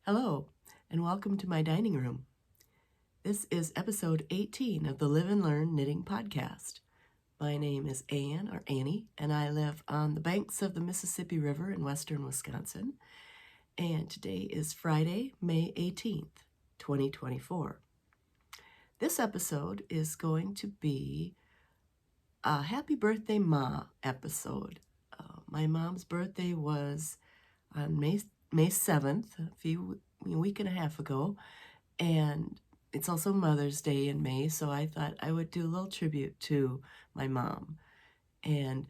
Hello, and welcome to my dining room. This is episode 18 of the Live and Learn Knitting Podcast. My name is Anne, or Annie, and I live on the banks of the Mississippi River in western Wisconsin. And today is Friday, May 18th, 2024. This episode is going to be a Happy Birthday Ma episode. My mom's birthday was on May 7th, a week and a half ago, and it's also Mother's Day in May, so I thought I would do a little tribute to my mom. And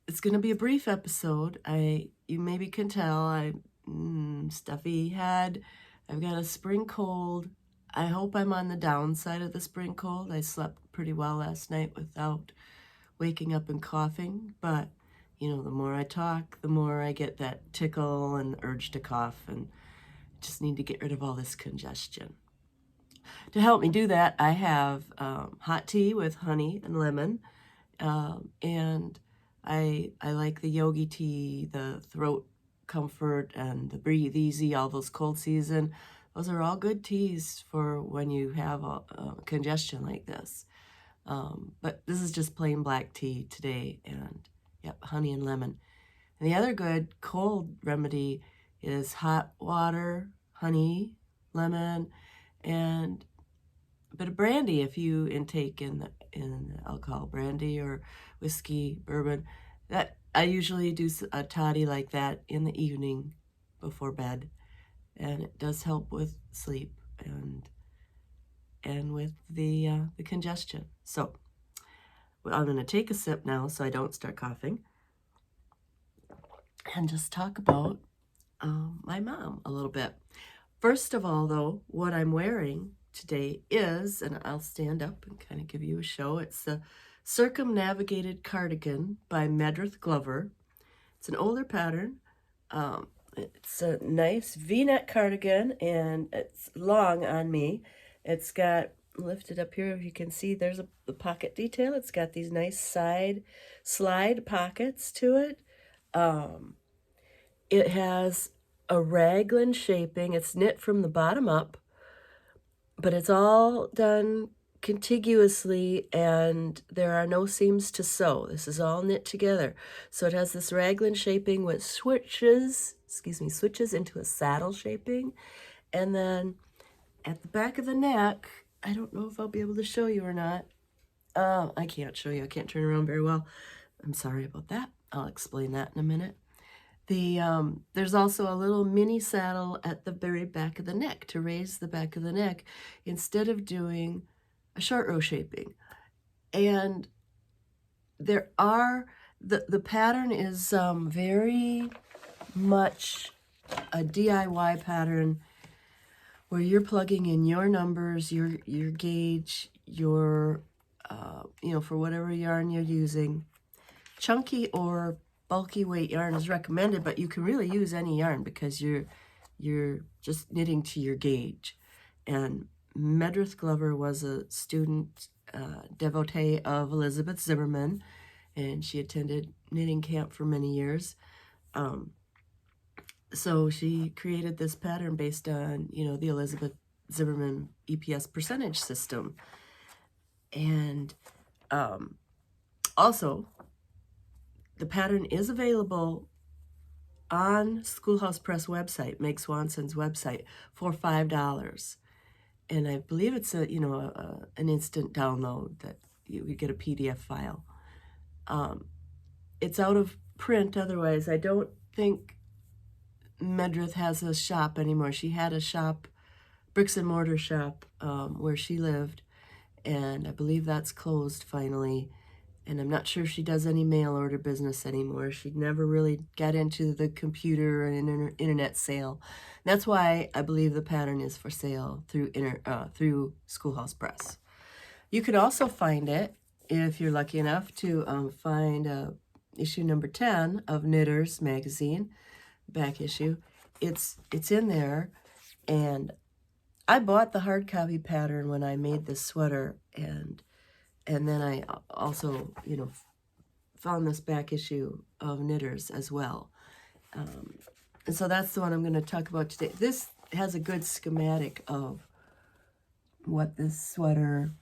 it's going to be a brief episode. You maybe can tell I'm stuffy head. I've got a spring cold. I hope I'm on the downside of the spring cold. I slept pretty well last night without waking up and coughing, but the more I talk, the more I get that tickle and urge to cough, and just need to get rid of all this congestion. To help me do that, I have hot tea with honey and lemon, and I like the yogi tea, the throat comfort, and the breathe easy, all those cold season. Those are all good teas for when you have a congestion like this. But this is just plain black tea today, and yep, honey and lemon. And the other good cold remedy is hot water, honey, lemon, and a bit of brandy if you intake in alcohol, brandy or whiskey, bourbon. That I usually do a toddy like that in the evening before bed, and it does help with sleep and with the congestion. So I'm going to take a sip now so I don't start coughing and just talk about my mom a little bit. First of all, though, what I'm wearing today is, and I'll stand up and kind of give you a show, it's the Circumnavigated cardigan by Medrith Glover. It's an older pattern. It's a nice V-neck cardigan, and it's long on me. It's got, lifted up here, if you can see, there's the pocket detail. It's got these nice side slide pockets to it. It has a raglan shaping. It's knit from the bottom up, but it's all done contiguously, and there are no seams to sew. This is all knit together. So it has this raglan shaping with switches into a saddle shaping. And then at the back of the neck, I don't know if I'll be able to show you or not. I can't show you. I can't turn around very well. I'm sorry about that. I'll explain that in a minute. There's also a little mini saddle at the very back of the neck to raise the back of the neck instead of doing a short row shaping. And there are, the pattern is very much a DIY pattern where you're plugging in your numbers, your gauge, your, for whatever yarn you're using. Chunky or bulky weight yarn is recommended, but you can really use any yarn because you're just knitting to your gauge. And Medrith Glover was a student devotee of Elizabeth Zimmerman, and she attended knitting camp for many years. So she created this pattern based on, the Elizabeth Zimmerman EPS percentage system. And also, the pattern is available on Schoolhouse Press website, Meg Swanson's website, for $5. And I believe it's an instant download that you get a PDF file. It's out of print otherwise. I don't think Medrith has a shop anymore. She had a shop, bricks and mortar shop, where she lived, and I believe that's closed finally. And I'm not sure if she does any mail order business anymore. She never really got into the computer and internet sale. That's why I believe the pattern is for sale through Schoolhouse Press. You can also find it if you're lucky enough to find issue number 10 of Knitters magazine, back issue. It's in there, and I bought the hard copy pattern when I made this sweater, and then I also, found this back issue of Knitters as well. And so that's the one I'm going to talk about today. This has a good schematic of what this sweater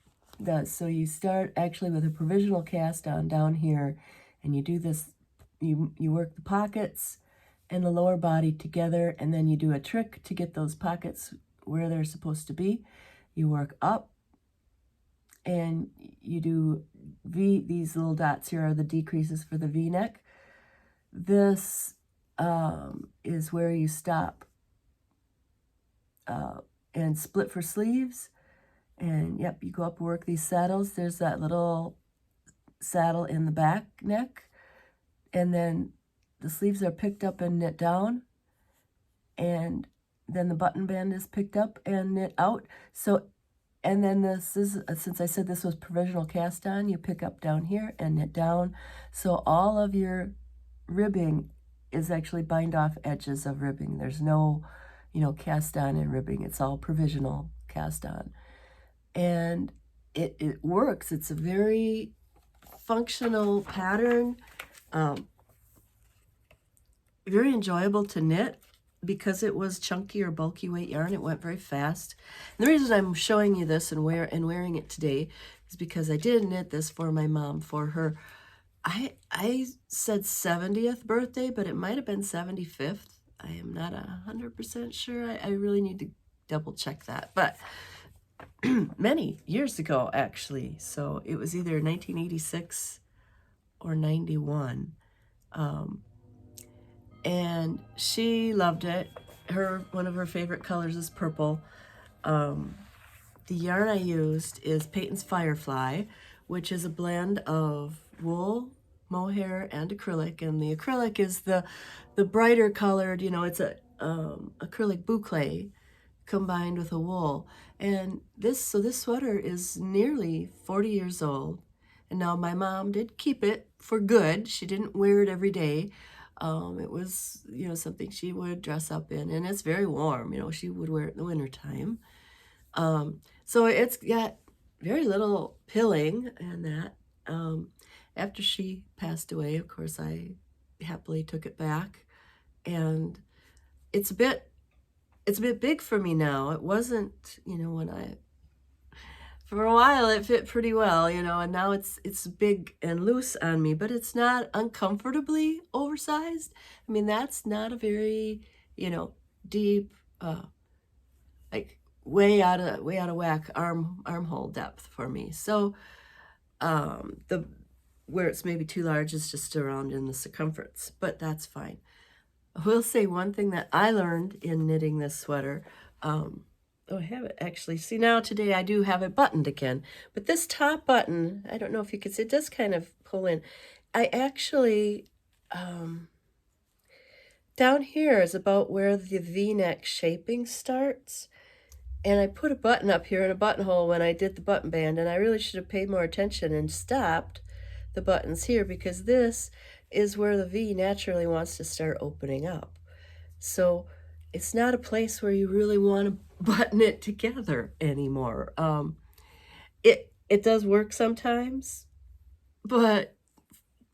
does. So you start actually with a provisional cast on down here, and you do this, you work the pockets and the lower body together, and then you do a trick to get those pockets where they're supposed to be. You work up, and you do V, these little dots here are the decreases for the V-neck. This is where you stop and split for sleeves. And yep, you go up and work these saddles. There's that little saddle in the back neck. And then the sleeves are picked up and knit down. And then the button band is picked up and knit out. So, and then this is, since I said this was provisional cast on, you pick up down here and knit down. So all of your ribbing is actually bind off edges of ribbing. There's no, cast on and ribbing. It's all provisional cast on. And it works. It's a very functional pattern. Very enjoyable to knit because it was chunky or bulky weight yarn. It went very fast. And the reason I'm showing you this and wearing it today is because I did knit this for my mom for her, I said 70th birthday, but it might have been 75th. I am not 100% sure. I really need to double check that. But many years ago, actually. So it was either 1986 or 91. And she loved it. One of her favorite colors is purple. The yarn I used is Peyton's Firefly, which is a blend of wool, mohair, and acrylic. And the acrylic is the brighter colored, it's a acrylic boucle combined with a wool. And this sweater is nearly 40 years old. And now my mom did keep it for good. She didn't wear it every day. It was, something she would dress up in, and it's very warm. She would wear it in the wintertime. So it's got very little pilling and that. After she passed away, of course, I happily took it back, and it's a bit big for me now. It wasn't, for a while it fit pretty well, and now it's big and loose on me, but it's not uncomfortably oversized. I mean, that's not a very, deep, like way out of whack armhole depth for me. So where it's maybe too large is just around in the circumference, but that's fine. I will say one thing that I learned in knitting this sweater. I have it actually. See, now today I do have it buttoned again. But this top button, I don't know if you can see, it does kind of pull in. I actually, down here is about where the V-neck shaping starts. And I put a button up here in a buttonhole when I did the button band. And I really should have paid more attention and stopped the buttons here, because this is where the V naturally wants to start opening up. So it's not a place where you really want to button it together anymore. It does work sometimes, but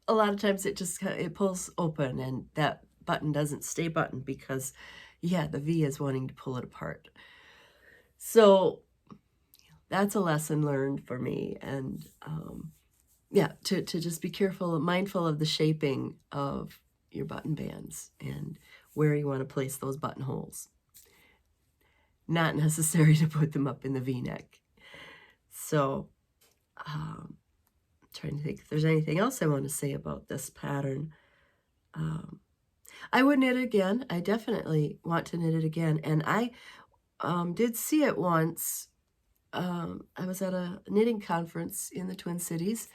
a lot of times it pulls open, and that button doesn't stay buttoned because, the V is wanting to pull it apart. So that's a lesson learned for me, and to just be careful and mindful of the shaping of your button bands and where you want to place those buttonholes. Not necessary to put them up in the V-neck. So, trying to think if there's anything else I want to say about this pattern. I would knit it again. I definitely want to knit it again. And I did see it once. I was at a knitting conference in the Twin Cities,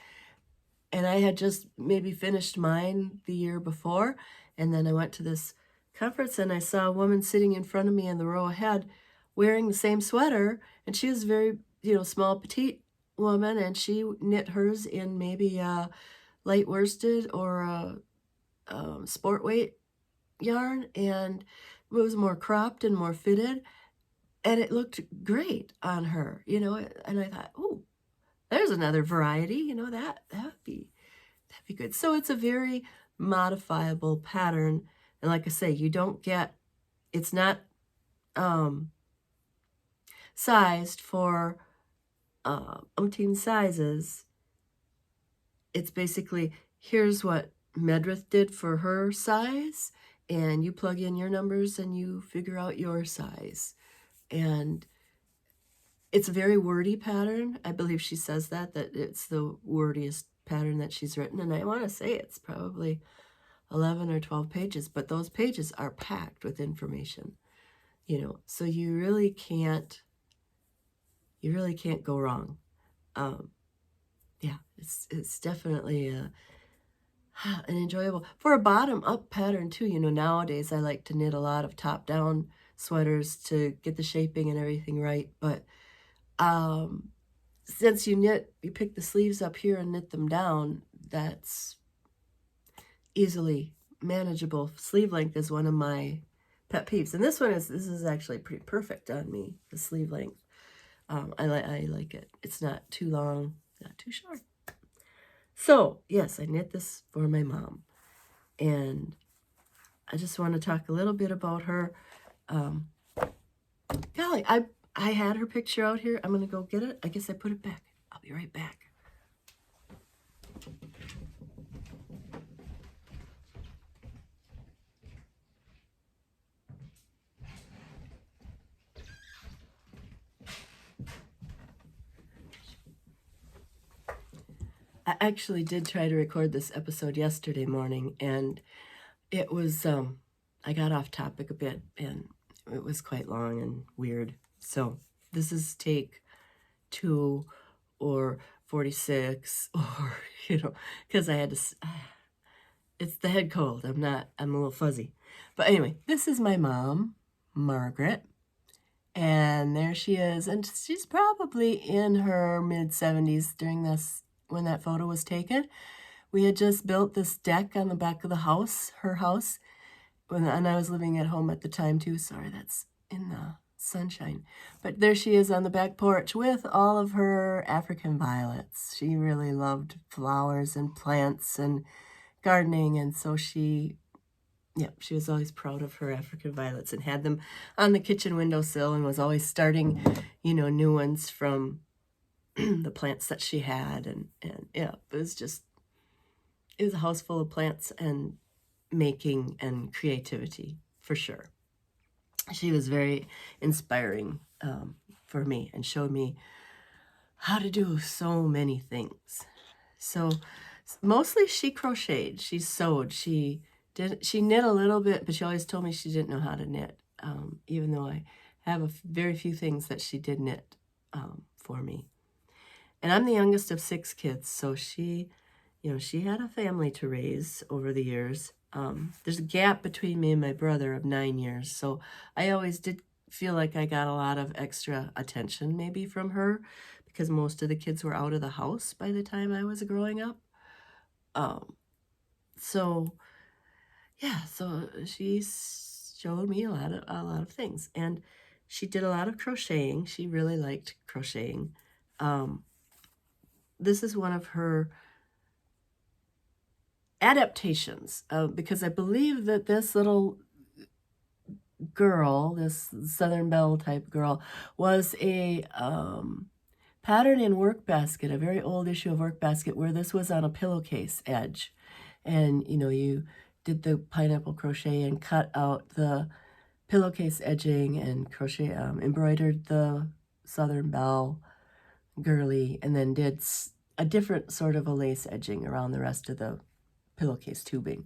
and I had just maybe finished mine the year before. And then I went to this conference, and I saw a woman sitting in front of me in the row ahead wearing the same sweater, and she was a very, small, petite woman, and she knit hers in maybe a light worsted or a sport weight yarn, and it was more cropped and more fitted, and it looked great on her, and I thought, oh, there's another variety, that'd be good. So it's a very modifiable pattern. And like I say, it's not sized for umpteen sizes. It's basically, here's what Medrith did for her size, and you plug in your numbers and you figure out your size. And it's a very wordy pattern. I believe she says that it's the wordiest pattern that she's written. And I want to say it's probably 11 or 12 pages, but those pages are packed with information, so you really can't go wrong. Yeah, it's definitely an enjoyable, for a bottom-up pattern too. Nowadays I like to knit a lot of top-down sweaters to get the shaping and everything right, but since you pick the sleeves up here and knit them down, that's easily manageable. Sleeve length is one of my pet peeves, and this is actually pretty perfect on me, the sleeve length. I like it. It's not too long, not too short. So yes, I knit this for my mom, and I just want to talk a little bit about her. Golly, I had her picture out here. I'm gonna go get it. I guess I put it back. I'll be right back. I actually did try to record this episode yesterday morning, and it was, I got off topic a bit, and it was quite long and weird. So this is take 2 or 46, or, because I had to, it's the head cold. I'm a little fuzzy. But anyway, this is my mom, Margaret. And there she is. And she's probably in her mid-70s during this, when that photo was taken. We had just built this deck on the back of the house, her house, and I was living at home at the time too. Sorry, that's in the sunshine. But there she is on the back porch with all of her African violets. She really loved flowers and plants and gardening, and so she was always proud of her African violets and had them on the kitchen windowsill and was always starting, new ones from the plants that she had. And yeah, it was a house full of plants and making and creativity, for sure. She was very inspiring for me and showed me how to do so many things. So mostly she crocheted, she sewed, she knit a little bit, but she always told me she didn't know how to knit, even though I have very few things that she did knit for me. And I'm the youngest of 6 kids, so she had a family to raise over the years. There's a gap between me and my brother of 9 years, so I always did feel like I got a lot of extra attention maybe from her, because most of the kids were out of the house by the time I was growing up. So she showed me a lot of things, and she did a lot of crocheting. She really liked crocheting. This is one of her adaptations, because I believe that this little girl, this Southern Belle type girl, was a pattern in Work Basket, a very old issue of Work Basket, where this was on a pillowcase edge. And, you did the pineapple crochet and cut out the pillowcase edging and crochet, embroidered the Southern Belle girly, and then did a different sort of a lace edging around the rest of the pillowcase tubing.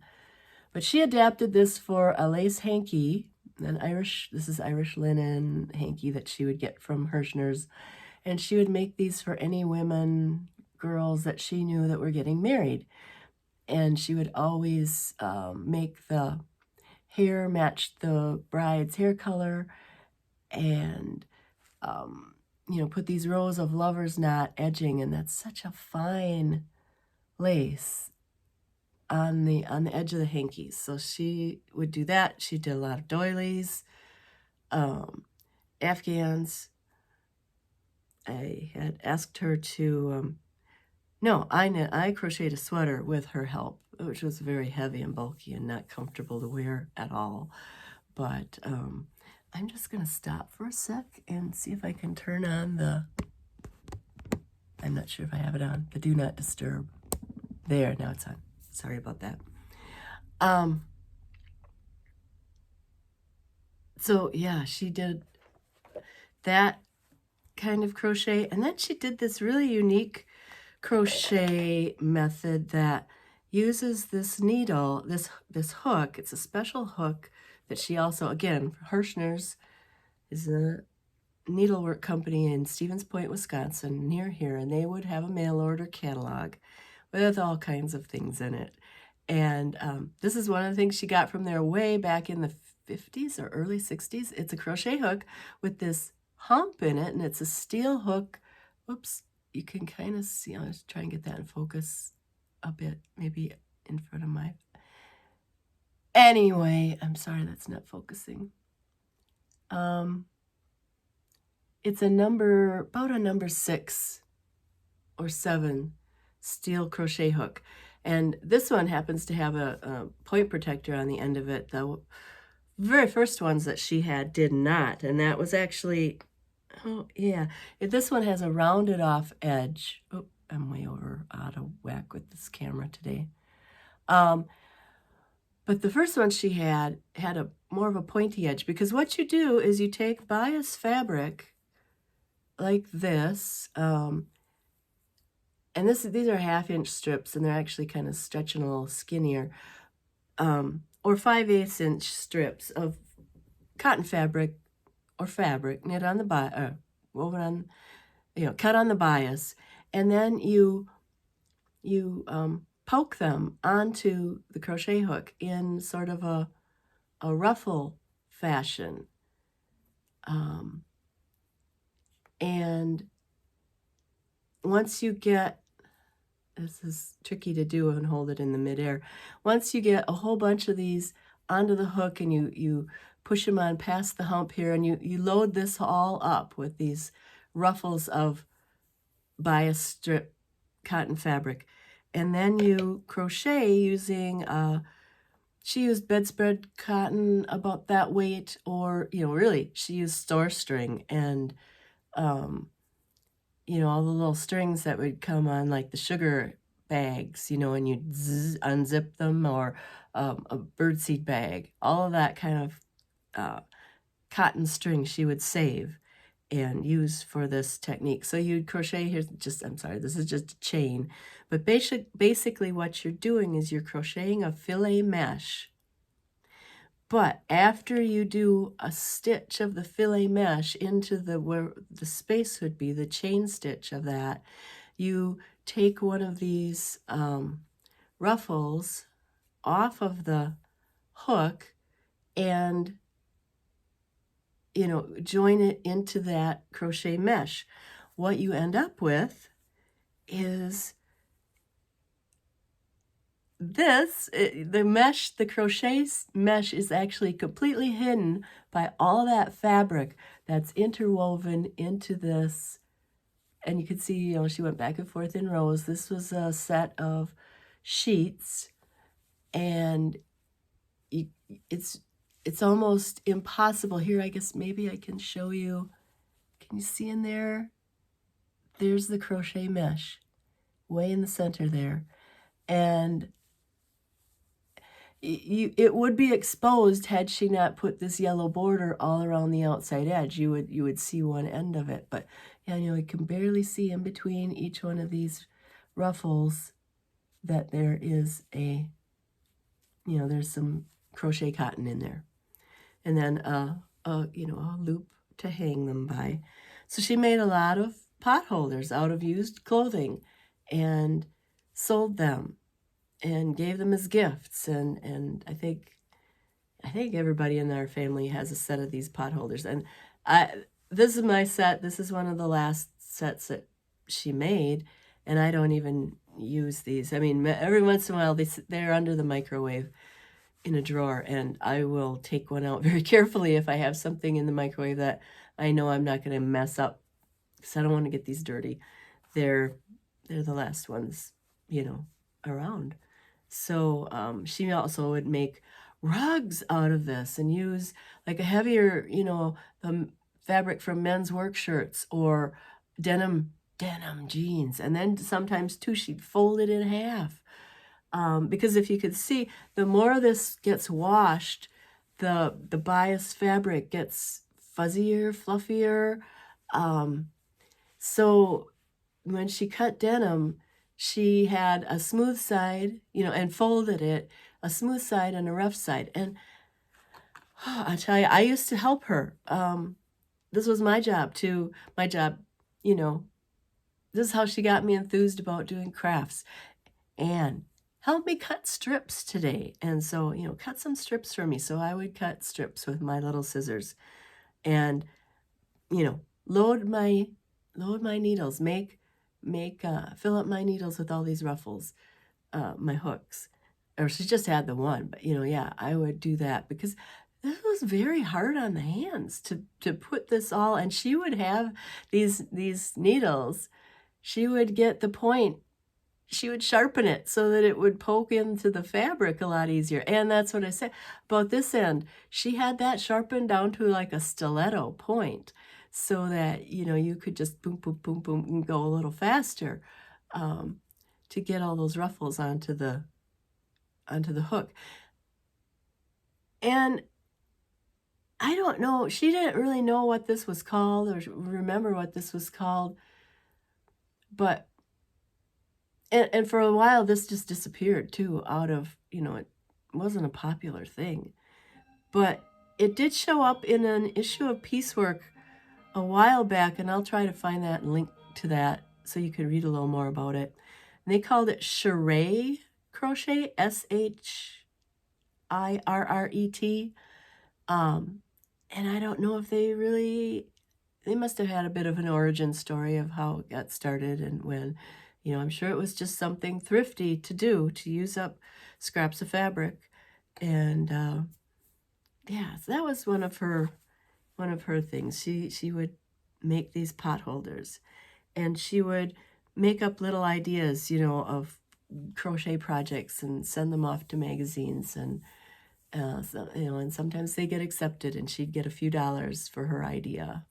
But she adapted this for a lace hanky, this is Irish linen hanky that she would get from Hirschner's, and she would make these for any girls that she knew that were getting married. And she would always make the hair match the bride's hair color, and put these rows of lover's knot edging, and that's such a fine lace on the edge of the hankies. So she would do that. She did a lot of doilies, Afghans. I had asked her to I crocheted a sweater with her help, which was very heavy and bulky and not comfortable to wear at all. But I'm just going to stop for a sec and see if I can turn on the, I'm not sure if I have it on, the do not disturb. There, now it's on. Sorry about that. So yeah, she did that kind of crochet, and then she did this really unique crochet method that uses this needle, this hook. It's a special hook that she also, again, Hirschner's is a needlework company in Stevens Point, Wisconsin, near here, and they would have a mail order catalog with all kinds of things in it. And this is one of the things she got from there way back in the 50s or early 60s. It's a crochet hook with this hump in it, and it's a steel hook. Whoops, you can kind of see. I'll just try and get that in focus a bit, maybe in front of my... Anyway, I'm sorry that's not focusing. It's a number, about a number 6 or 7 steel crochet hook. And this one happens to have a point protector on the end of it. The very first ones that she had did not. And that was actually, oh yeah, this one has a rounded off edge. Oh, I'm way out of whack with this camera today. But the first one she had a more of a pointy edge, because what you do is you take bias fabric like this, and these are 1/2-inch strips, and they're actually kind of stretching a little skinnier, or 5/8 inch strips of cotton fabric or fabric knit on the woven on, cut on the bias, and then you poke them onto the crochet hook in sort of a ruffle fashion, and once you get, this is tricky to do and hold it in the midair. Once you get a whole bunch of these onto the hook and you push them on past the hump here, and you load this all up with these ruffles of bias strip cotton fabric, and then you crochet using, she used bedspread cotton about that weight, or, really, she used store string, and all the little strings that would come on like the sugar bags, and you'd unzip them, or a birdseed bag, all of that kind of cotton string she would save and use for this technique. So you'd crochet, this is just a chain, but basically what you're doing is you're crocheting a filet mesh. But after you do a stitch of the filet mesh into where the space would be, the chain stitch of that, you take one of these ruffles off of the hook and, join it into that crochet mesh. What you end up with is the crochet mesh is actually completely hidden by all that fabric that's interwoven into this. And you can see, she went back and forth in rows. This was a set of sheets, and it's almost impossible. Here, I guess maybe I can show you. Can you see in there? There's the crochet mesh way in the center there. And it would be exposed had she not put this yellow border all around the outside edge. You would see one end of it, but yeah, you can barely see in between each one of these ruffles that there is there's some crochet cotton in there, and then a loop to hang them by. So she made a lot of pot holders out of used clothing and sold them and gave them as gifts, and I think everybody in our family has a set of these pot holders. And this is my set. This is one of the last sets that she made, and I don't even use these. I mean, every once in a while they're under the microwave in a drawer, and I will take one out very carefully if I have something in the microwave that I know I'm not going to mess up, because I don't want to get these dirty. They're the last ones, around. So she also would make rugs out of this and use like a heavier, the fabric from men's work shirts or denim jeans. And then sometimes too, she'd fold it in half. Because if you could see, the more this gets washed, the bias fabric gets fuzzier, fluffier. So when she cut denim, she had a smooth side, and folded it, a smooth side and a rough side. And I tell you, I used to help her. This was my job, this is how she got me enthused about doing crafts. And help me cut strips today. And so, cut some strips for me. So I would cut strips with my little scissors and, load my needles, fill up my needles with all these ruffles, my hooks. Or she just had the one, but I would do that because this was very hard on the hands to put this all. And she would have these needles. She would get the point. She would sharpen it so that it would poke into the fabric a lot easier. And that's what I said about this end. She had that sharpened down to like a stiletto point so that, you could just boom, boom, boom, boom, and go a little faster to get all those ruffles onto the hook. And I don't know, she didn't really know what this was called or remember what this was called, but And for a while, this just disappeared, too, out of, it wasn't a popular thing. But it did show up in an issue of Piecework a while back, and I'll try to find that and link to that so you can read a little more about it. And they called it Charret crochet, Shirret. And I don't know if they must have had a bit of an origin story of how it got started and when. I'm sure it was just something thrifty to do, to use up scraps of fabric. And so that was one of her things. She would make these pot holders, and she would make up little ideas, of crochet projects and send them off to magazines. And and sometimes they get accepted, and she'd get a few dollars for her idea.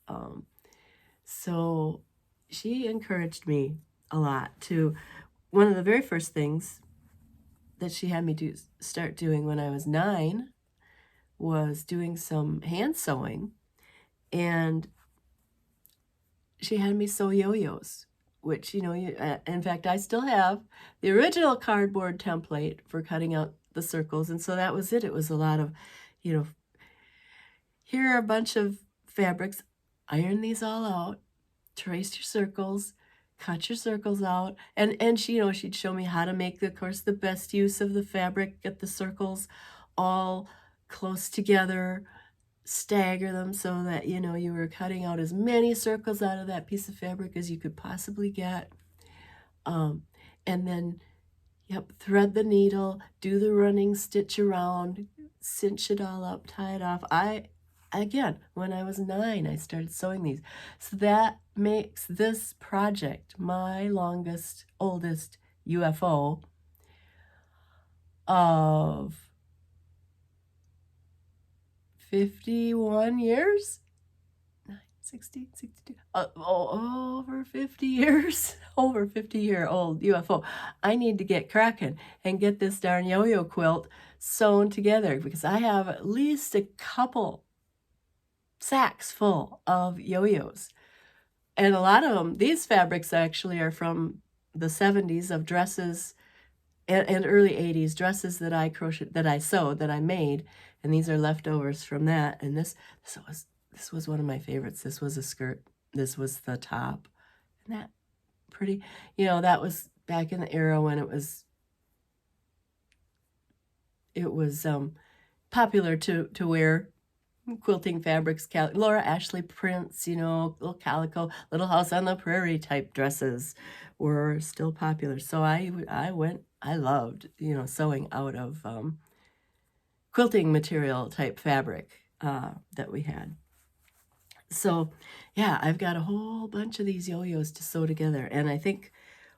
So she encouraged me a lot to. One of the very first things that she had me start doing when I was 9 was doing some hand sewing, and she had me sew yo-yos, which, in fact, I still have the original cardboard template for cutting out the circles. And so that was it. It was a lot of, here are a bunch of fabrics, iron these all out, trace your circles, cut your circles out, and she, she'd show me how to make, of course, the best use of the fabric, get the circles all close together, stagger them so that, you were cutting out as many circles out of that piece of fabric as you could possibly get. And then, thread the needle, do the running stitch around, cinch it all up, tie it off. Again, when I was 9, I started sewing these. So that makes this project my oldest UFO of 51 years? 60, 62, over 50 years, over 50-year-old UFO. I need to get cracking and get this darn yo-yo quilt sewn together because I have at least a couple sacks full of yo-yos. And a lot of them, these fabrics actually are from the 70s of dresses and early 80s dresses that I crocheted, that I sewed, that I made. And these are leftovers from that. And this was one of my favorites. This was a skirt. This was the top. Isn't that pretty? That was back in the era when it was popular to wear quilting fabrics, Laura Ashley prints, little calico, Little House on the Prairie type dresses were still popular. So I loved, sewing out of quilting material type fabric that we had. So I've got a whole bunch of these yo-yos to sew together. And I think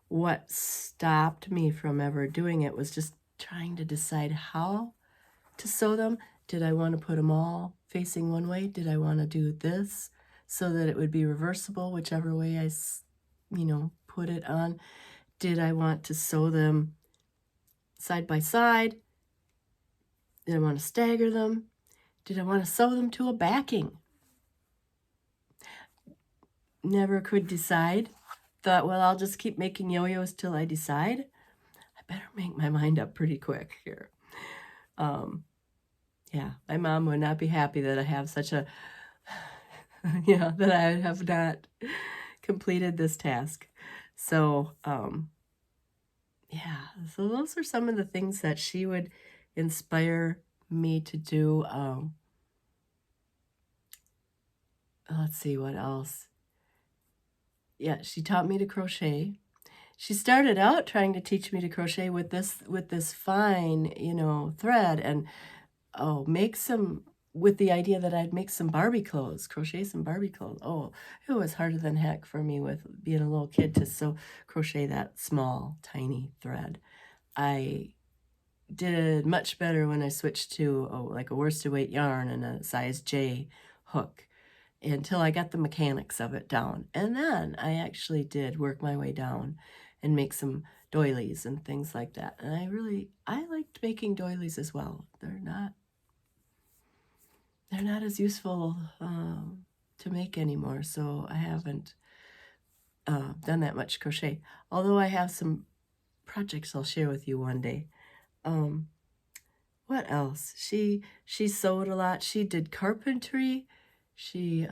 what stopped me from ever doing it was just trying to decide how to sew them? Did I want to put them all facing one way? Did I want to do this so that it would be reversible, whichever way I, put it on? Did I want to sew them side by side? Did I want to stagger them? Did I want to sew them to a backing? Never could decide. Thought, well, I'll just keep making yo-yos till I decide. I better make my mind up pretty quick here. Yeah, my mom would not be happy that I have such a, that I have not completed this task. So, so those are some of the things that she would inspire me to do. Let's see what else. Yeah, she taught me to crochet. She started out trying to teach me to crochet with this fine, thread, and make some, with the idea that I'd make some Barbie clothes, crochet some Barbie clothes. Oh, it was harder than heck for me with being a little kid to crochet that small, tiny thread. I did much better when I switched to like a worsted weight yarn and a size J hook until I got the mechanics of it down. And then I actually did work my way down and make some doilies and things like that. And I liked making doilies as well. They're not as useful to make anymore, so I haven't done that much crochet. Although I have some projects I'll share with you one day. What else? She sewed a lot. She did carpentry. She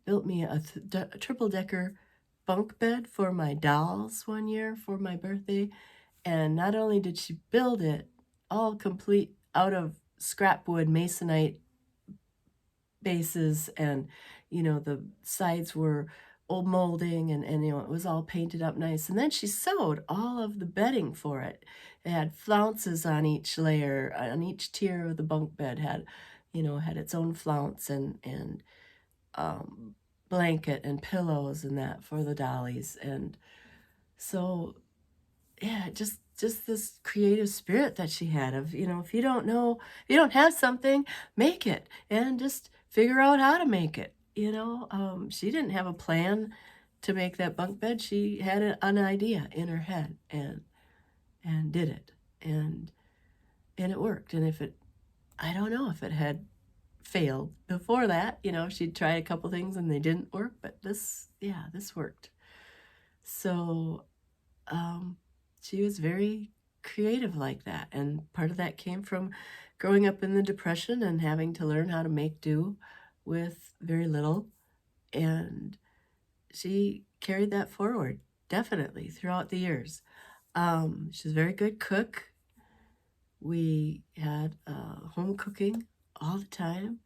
built me a triple-decker bunk bed for my dolls one year for my birthday. And not only did she build it all complete out of scrap wood masonite bases, and the sides were old molding, and it was all painted up nice, and then she sewed all of the bedding for it. It had flounces on each layer, on each tier of the bunk bed had its own flounce and blanket and pillows and that for the dollies. And so yeah, just this creative spirit that she had of, if you don't have something, make it, and just figure out how to make it. She didn't have a plan to make that bunk bed. She had an idea in her head and did it, and it worked. And I don't know if it had failed before that, she'd tried a couple things and they didn't work, but this worked. So, she was very creative like that, and part of that came from growing up in the Depression and having to learn how to make do with very little, and she carried that forward, definitely, throughout the years. She's a very good cook. We had home cooking all the time.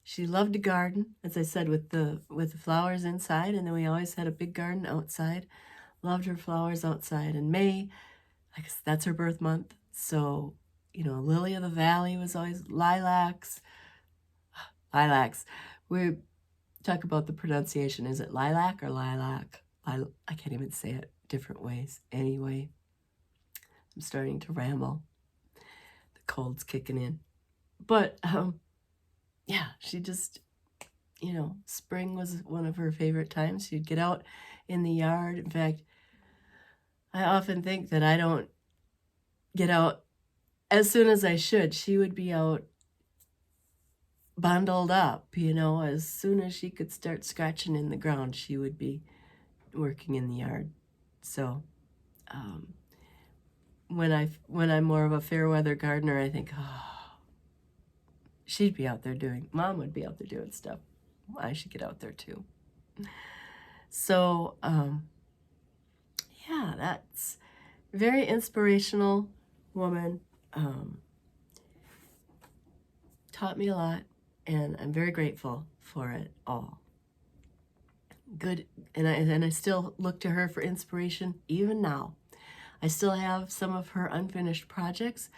She loved to garden, as I said, with the flowers inside, and then we always had a big garden outside. Loved her flowers outside. In May, that's her birth month, so Lily of the Valley was always lilacs. We talk about the pronunciation. Is it lilac or lilac? I can't even say it different ways. Anyway, I'm starting to ramble. The cold's kicking in. But she just, spring was one of her favorite times. She'd get out in the yard. In fact, I often think that I don't get out as soon as I should. She would be out bundled up, as soon as she could start scratching in the ground, she would be working in the yard. So when I'm more of a fair weather gardener, I think, she'd be out there Mom would be out there doing stuff. I should get out there too. So that's a very inspirational woman. Taught me a lot, and I'm very grateful for it all. Good, and I still look to her for inspiration even now. I still have some of her unfinished projects.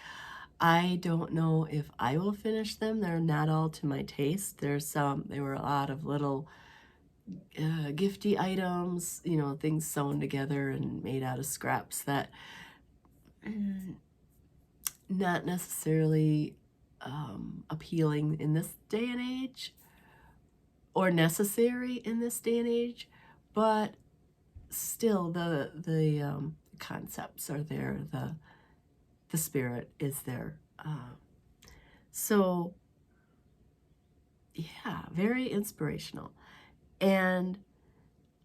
I don't know if I will finish them. They're not all to my taste. There were a lot of little gifty items, things sewn together and made out of scraps that not necessarily appealing in this day and age or necessary in this day and age, but still the concepts are there, the spirit is there. So yeah, very inspirational. And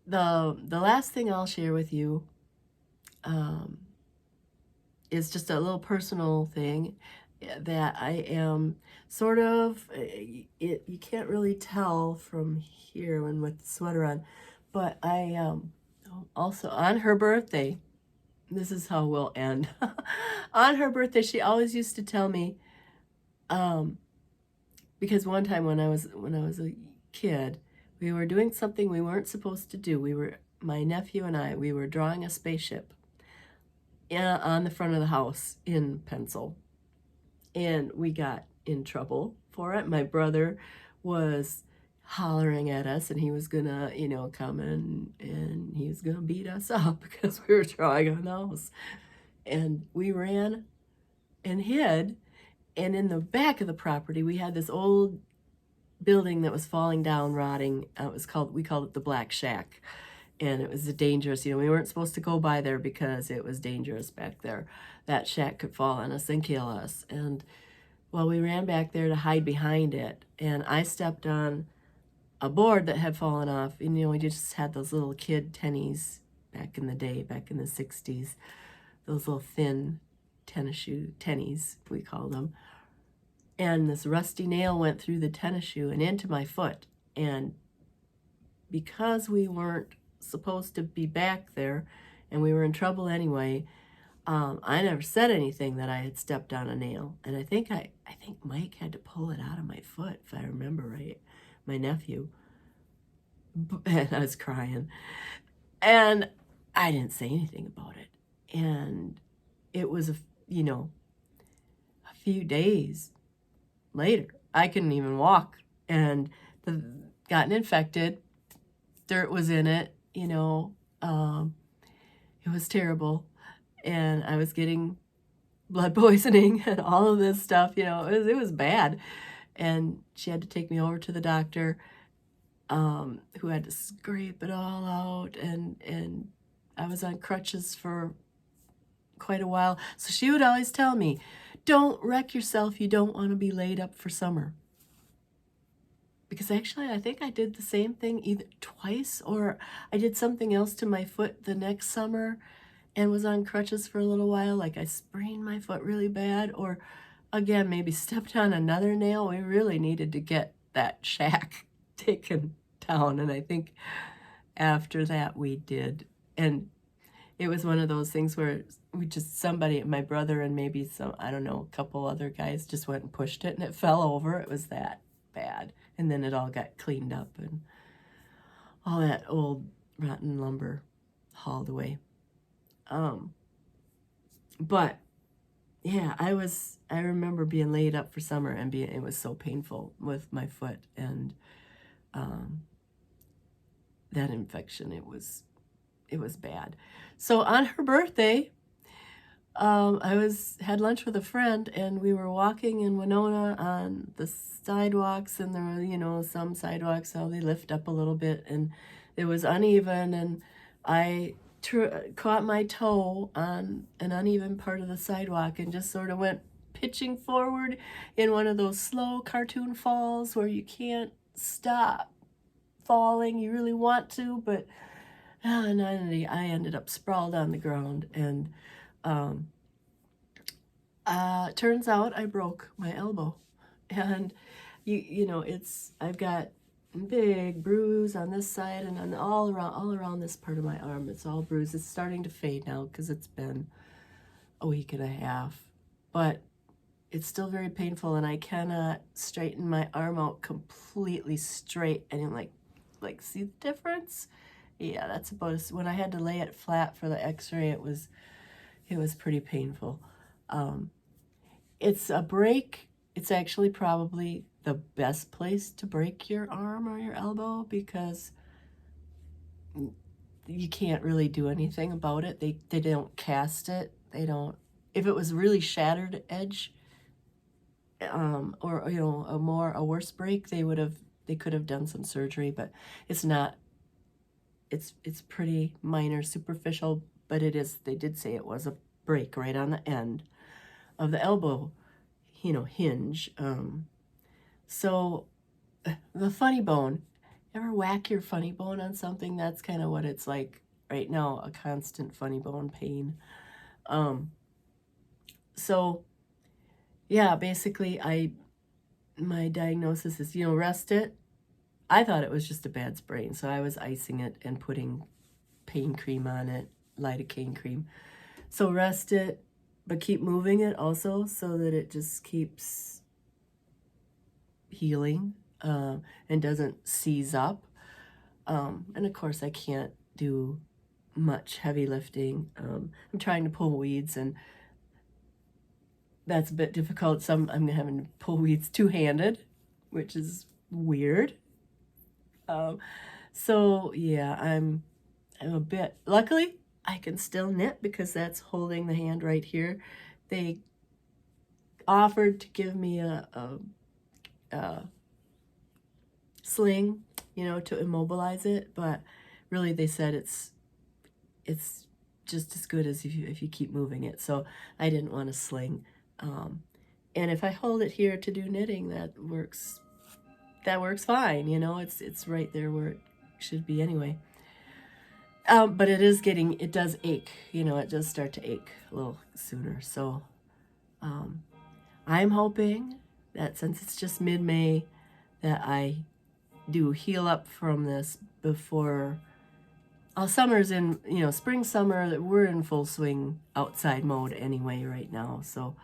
the last thing I'll share with you is just a little personal thing that I am sort of, you can't really tell from here when with the sweater on, but I also on her birthday, this is how we'll end. On her birthday, she always used to tell me, because one time when I was a kid, we were doing something we weren't supposed to do. My nephew and I, we were drawing a spaceship on the front of the house in pencil, and we got in trouble for it. My brother was hollering at us, and he was gonna, come in and he was gonna beat us up because we were drawing on the house. And we ran and hid, and in the back of the property we had this old building that was falling down, rotting. We called it the Black Shack, and it was dangerous. We weren't supposed to go by there because it was dangerous back there. That shack could fall on us and kill us. And well, we ran back there to hide behind it, and I stepped on a board that had fallen off. And we just had those little kid tennies back in the day, back in the 60s, those little thin tennies, we called them. And this rusty nail went through the tennis shoe and into my foot. And because we weren't supposed to be back there and we were in trouble anyway, I never said anything that I had stepped on a nail. And I think Mike had to pull it out of my foot, if I remember right, my nephew. And I was crying. And I didn't say anything about it. And it was, a few days later, I couldn't even walk, and gotten infected. Dirt was in it, it was terrible, and I was getting blood poisoning and all of this stuff. It was bad, and she had to take me over to the doctor, who had to scrape it all out, and I was on crutches for quite a while. So she would always tell me, don't wreck yourself. You don't want to be laid up for summer. Because actually, I think I did the same thing either twice, or I did something else to my foot the next summer and was on crutches for a little while. Like I sprained my foot really bad, or again, maybe stepped on another nail. We really needed to get that shack taken down. And I think after that we did. And it was one of those things where somebody, my brother and maybe a couple other guys just went and pushed it and it fell over. It was that bad. And then it all got cleaned up and all that old rotten lumber hauled away. But yeah, I remember being laid up for summer and it was so painful with my foot and that infection. It was bad. So on her birthday, I had lunch with a friend, and we were walking in Winona on the sidewalks, and there were, some sidewalks, how they lift up a little bit, and it was uneven, and I caught my toe on an uneven part of the sidewalk and just sort of went pitching forward in one of those slow cartoon falls where you can't stop falling. You really want to, but and I ended up sprawled on the ground, and turns out I broke my elbow, and I've got a big bruise on this side and on all around this part of my arm. It's all bruised. It's starting to fade now because it's been a week and a half, but it's still very painful, and I cannot straighten my arm out completely straight. And I'm like, see the difference? Yeah, that's about when I had to lay it flat for the x-ray, it was pretty painful. It's a break. It's actually probably the best place to break your arm or your elbow because you can't really do anything about it. They don't cast it. They don't. If it was really shattered edge, or a worse break, they could have done some surgery, but it's not. It's pretty minor, superficial, but it is. They did say it was a break right on the end of the elbow, hinge. So the funny bone. Ever whack your funny bone on something? That's kind of what it's like right now, a constant funny bone pain. So yeah, basically my diagnosis is, rest it. I thought it was just a bad sprain, so I was icing it and putting pain cream on it, lidocaine cream. So rest it, but keep moving it also so that it just keeps healing and doesn't seize up. And of course, I can't do much heavy lifting. I'm trying to pull weeds, and that's a bit difficult. I'm having to pull weeds two-handed, which is weird. So yeah, I'm a bit, luckily I can still knit because that's holding the hand right here. They offered to give me a sling, to immobilize it, but really they said it's just as good as if you keep moving it. So I didn't want a sling. And if I hold it here to do knitting, that works fine. It's right there where it should be anyway. But it does ache, it does start to ache a little sooner. So I'm hoping that since it's just mid-May, that I do heal up from this before summer's in, spring, summer, we're in full swing outside mode anyway right now. So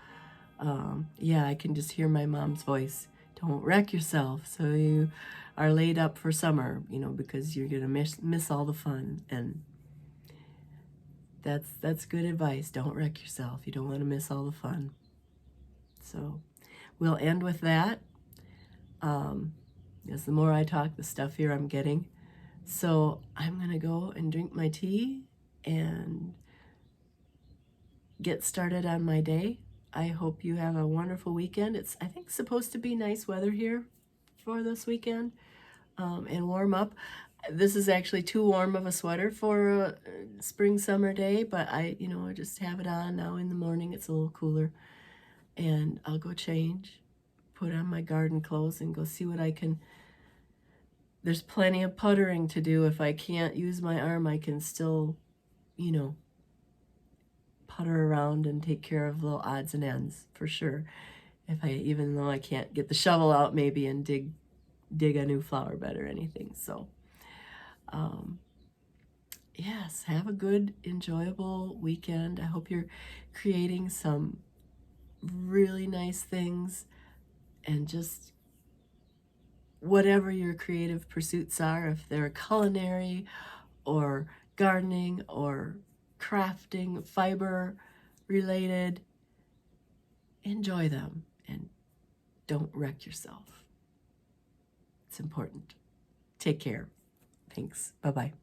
yeah, I can just hear my mom's voice. Don't wreck yourself so you are laid up for summer, because you're gonna miss all the fun. And that's good advice. Don't wreck yourself. You don't want to miss all the fun. So we'll end with that. As the more I talk, the stuffier I'm getting. So I'm gonna go and drink my tea and get started on my day. I hope you have a wonderful weekend. It's, I think, supposed to be nice weather here for this weekend, and warm up. This is actually too warm of a sweater for a spring, summer day, but I just have it on now in the morning. It's a little cooler, and I'll go change, put on my garden clothes, and go see what I can. There's plenty of puttering to do. If I can't use my arm, I can still, putter around and take care of little odds and ends for sure. Even though I can't get the shovel out maybe and dig a new flower bed or anything. So yes, have a good, enjoyable weekend. I hope you're creating some really nice things, and just whatever your creative pursuits are, if they're culinary or gardening or crafting, fiber related, enjoy them and don't wreck yourself. It's important. Take care. Thanks. Bye-bye.